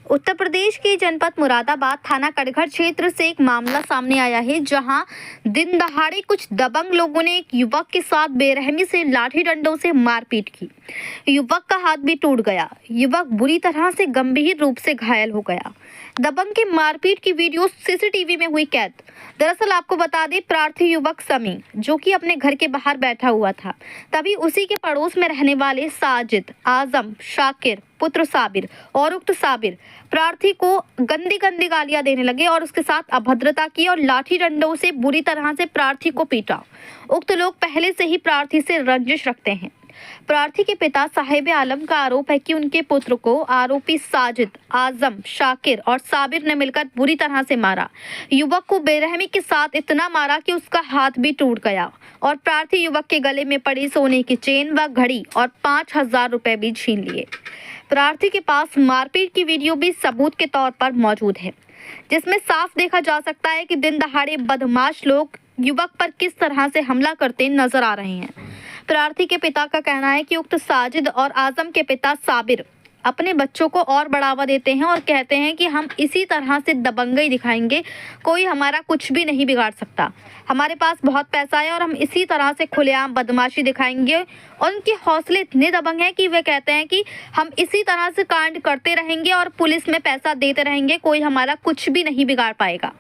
उत्तर प्रदेश के जनपद मुरादाबाद थाना कटघर क्षेत्र से एक मामला सामने आया है, जहां दिन दहाड़े कुछ दबंग लोगों ने एक युवक के साथ बेरहमी से लाठी डंडों से मारपीट की। युवक का हाथ भी टूट गया। युवक बुरी तरह से गंभीर रूप से घायल हो गया। दबंग के मारपीट की वीडियो सीसीटीवी में हुई कैद। दरअसल आपको बता दें, प्रार्थी युवक समी, जो कि अपने घर के बाहर बैठा हुआ था, तभी उसी के पड़ोस में रहने वाले साजिद, आजम, शाकिर पुत्र साबिर और उक्त साबिर प्रार्थी को गंदी गंदी गालियां देने लगे और उसके साथ अभद्रता की और लाठी डंडों से बुरी तरह से प्रार्थी को पीटा। उक्त लोग पहले से ही प्रार्थी से रंजिश रखते हैं। प्रार्थी के पिता साहिब आलम का आरोप है कि उनके पुत्र को आरोपी साजिद, आजम, शाकिर और साबिर ने मिलकर बुरी तरह से मारा। युवक को बेरहमी के साथ इतना मारा कि उसका हाथ भी टूट गया और प्रार्थी युवक के गले में पड़ी सोने की चेन व घड़ी और 5,000 रुपए भी छीन लिए। प्रार्थी के पास मारपीट की वीडियो भी सबूत के तौर पर मौजूद है, जिसमें साफ देखा जा सकता है कि दिन दहाड़े बदमाश लोग युवक पर किस तरह से हमला करते नजर आ रहे हैं। प्रार्थी के पिता का कहना है कि उक्त साजिद और आजम के पिता साबिर अपने बच्चों को और बढ़ावा देते हैं और कहते हैं कि हम इसी तरह से दबंगई दिखाएंगे, कोई हमारा कुछ भी नहीं बिगाड़ सकता। हमारे पास बहुत पैसा है और हम इसी तरह से खुलेआम बदमाशी दिखाएंगे। और उनके हौसले इतने दबंग हैं कि वे कहते हैं कि हम इसी तरह से कांड करते रहेंगे और पुलिस में पैसा देते रहेंगे, कोई हमारा कुछ भी नहीं बिगाड़ पाएगा।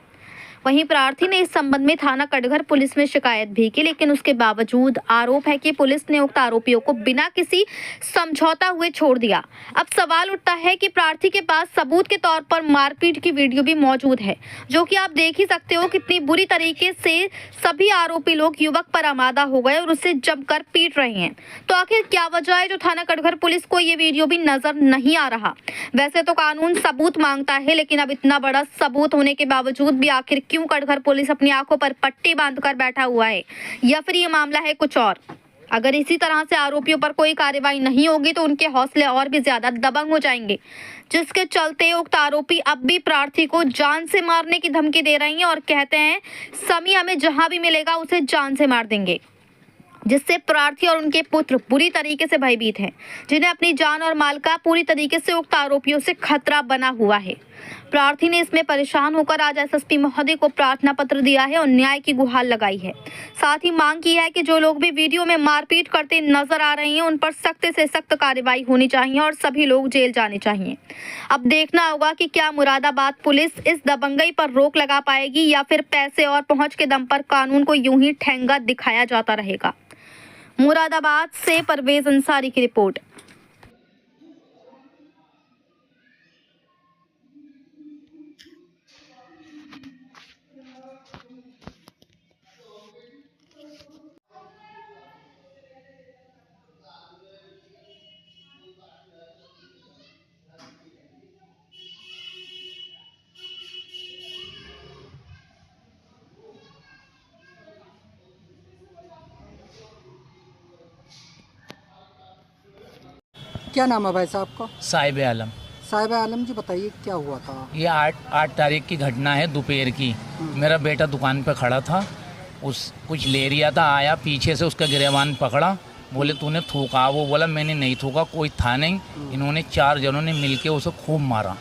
वहीं प्रार्थी ने इस संबंध में थाना कटघर पुलिस में शिकायत भी की, लेकिन उसके बावजूद आरोप है कि पुलिस ने उक्त आरोपियों को बिना किसी समझौता हुए छोड़ दिया। अब सवाल उठता है कि प्रार्थी के पास सबूत के तौर पर मारपीट की वीडियो भी मौजूद है, जो कि आप देख ही सकते हो कितनी बुरी तरीके से सभी आरोपी लोग युवक पर आमादा हो गए और उसे जमकर पीट रहे हैं। तो आखिर क्या वजह है जो थाना कटघर पुलिस को ये वीडियो भी नजर नहीं आ रहा? वैसे तो कानून सबूत मांगता है, लेकिन अब इतना बड़ा सबूत होने के बावजूद भी आखिर क्यों कटघर पुलिस अपनी आंखों पर पट्टी बांधकर बैठा हुआ है, या फिर ये मामला है कुछ और? अगर इसी तरह से आरोपियों पर कोई कार्रवाई नहीं होगी तो उनके हौसले और भी ज्यादा दबंग हो जाएंगे, जिसके चलते उक्त आरोपी अब भी प्रार्थी को जान से मारने की धमकी दे रही हैं और कहते हैं समी हमें जहां भी मिलेगा उसे जान से मार देंगे, जिससे प्रार्थी और उनके पुत्र बुरी तरीके से भयभीत हैं, जिन्हें अपनी जान और माल का पूरी तरीके से उक्त आरोपियों से खतरा बना हुआ है। प्रार्थी ने इसमें परेशान होकर आज एसएसपी महोदय को प्रार्थना पत्र दिया है और न्याय की गुहार लगाई है। साथ ही मांग की है कि जो लोग भी वीडियो में मारपीट करते नजर आ रहे हैं उन पर सख्त से सख्त कार्रवाई होनी चाहिए और सभी लोग जेल जाने चाहिए। अब देखना होगा कि क्या मुरादाबाद पुलिस इस दबंगई पर रोक लगा पाएगी या फिर पैसे और पहुंच के दम पर कानून को यूं ही ठेंगा दिखाया जाता रहेगा। मुरादाबाद से परवेज अंसारी की रिपोर्ट। क्या नाम है भाई साहब का? साहिब आलम। साहिब आलम जी, बताइए क्या हुआ था? ये 8 तारीख की घटना है, दोपहर की। मेरा बेटा दुकान पे खड़ा था, उस कुछ ले रिया था, आया पीछे से उसका गिरेबान पकड़ा, बोले तूने थूका? वो बोला मैंने नहीं थूका, कोई था नहीं। इन्होंने 4 जनों ने मिलके उसे खूब मारा।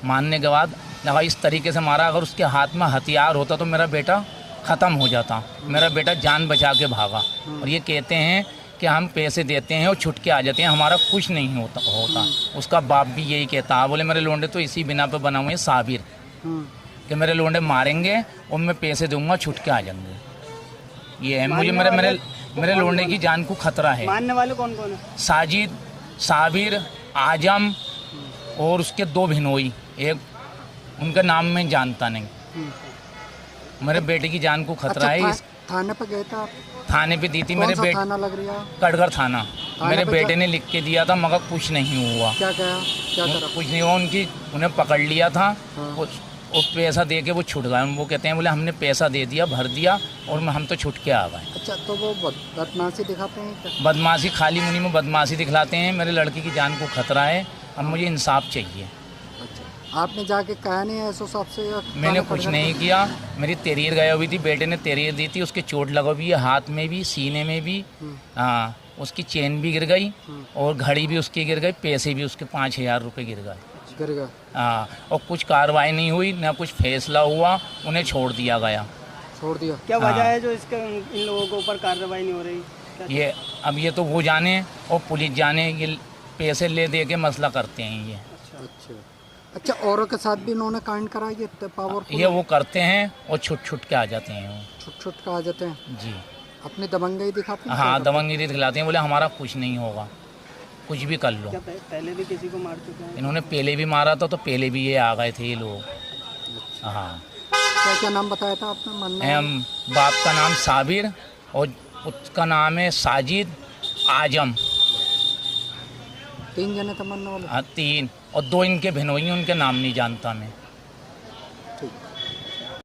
मारने के बाद लगा इस तरीके से मारा, अगर उसके हाथ में हथियार होता तो मेरा बेटा ख़त्म हो जाता। मेरा बेटा जान बचा के भागा। और ये कहते हैं कि हम पैसे देते हैं और छुट के आ जाते हैं, हमारा कुछ नहीं होता। उसका बाप भी यही कहता है, बोले मेरे लोंडे तो इसी बिना पे बना हुए हैं साबिर, कि मेरे लोंडे मारेंगे और मैं पैसे दूंगा, छुट के आ जाएंगे। ये है, मुझे मेरे लोंडे की जान को खतरा है। मारने वाले कौन कौन है? साजिद, साबिर, आजम और उसके 2 भिनोई, एक उनका नाम मैं जानता नहीं। मेरे बेटे की जान को खतरा है। थाने पे गए था? थाने पे दी थी मेरे बेटे। थाना लग रहा है? कटघर थाना। मेरे बेटे ने लिख के दिया था, मगर कुछ नहीं हुआ। क्या करा? कुछ नहीं हुआ। उन्हें पकड़ लिया था। वो पैसा दे के वो छूट गए। वो कहते हैं बोले हमने पैसा दे दिया, भर दिया और हम तो छूट के आ गए। अच्छा, तो वो बदमाशी दिखाते हैं क्या? बदमाशी, खाली मुनी में बदमाशी दिखलाते हैं। मेरे लड़के की जान को खतरा है, अब मुझे इंसाफ चाहिए। अच्छा, आपने जाके कहा नहीं एसओ साहब से? मैंने कुछ नहीं किया। मेरी तहरीर गई हुई थी, बेटे ने तहरीर दी थी, उसके चोट लगा हुई है, हाथ में भी, सीने में भी। हाँ, उसकी चेन भी गिर गई और घड़ी भी उसकी गिर गई, पैसे भी उसके 5,000 रुपये गिर गए। गिर गया। हाँ, और कुछ कार्रवाई नहीं हुई, ना कुछ फैसला हुआ, उन्हें छोड़ दिया गया। छोड़ दिया। क्या हाँ। वजह है जो इसका इन लोगों के ऊपर कार्रवाई नहीं हो रही? क्या- ये अब ये तो वो जाने और पुलिस जाने, ये पैसे ले दे के मसला करते हैं ये। अच्छा अच्छा, औरों के साथ भी इन्होंने कांड करा, ये इतने पावरफुल ये वो करते हैं और छुट छुट के आ जाते हैं वो। छुट छुट के आ जाते हैं, जी अपनी दबंगई दिखाते हैं। हाँ, दबंगगिरी दिखलाते हैं, बोले हमारा कुछ नहीं होगा, कुछ भी कर लो। क्या पहले भी किसी को मार चुके हैं? इन्होंने पहले भी मारा था, तो पहले भी ये आ गए थे ये लोग। हाँ, क्या क्या नाम बताया था आपने? मन्ना, हम बाप का नाम साबिर और उसका नाम है साजिद आजम। 3 जने थे मरने वाले। हाँ, 3, और 2 इनके भिनोई, उनके नाम नहीं जानता मैं।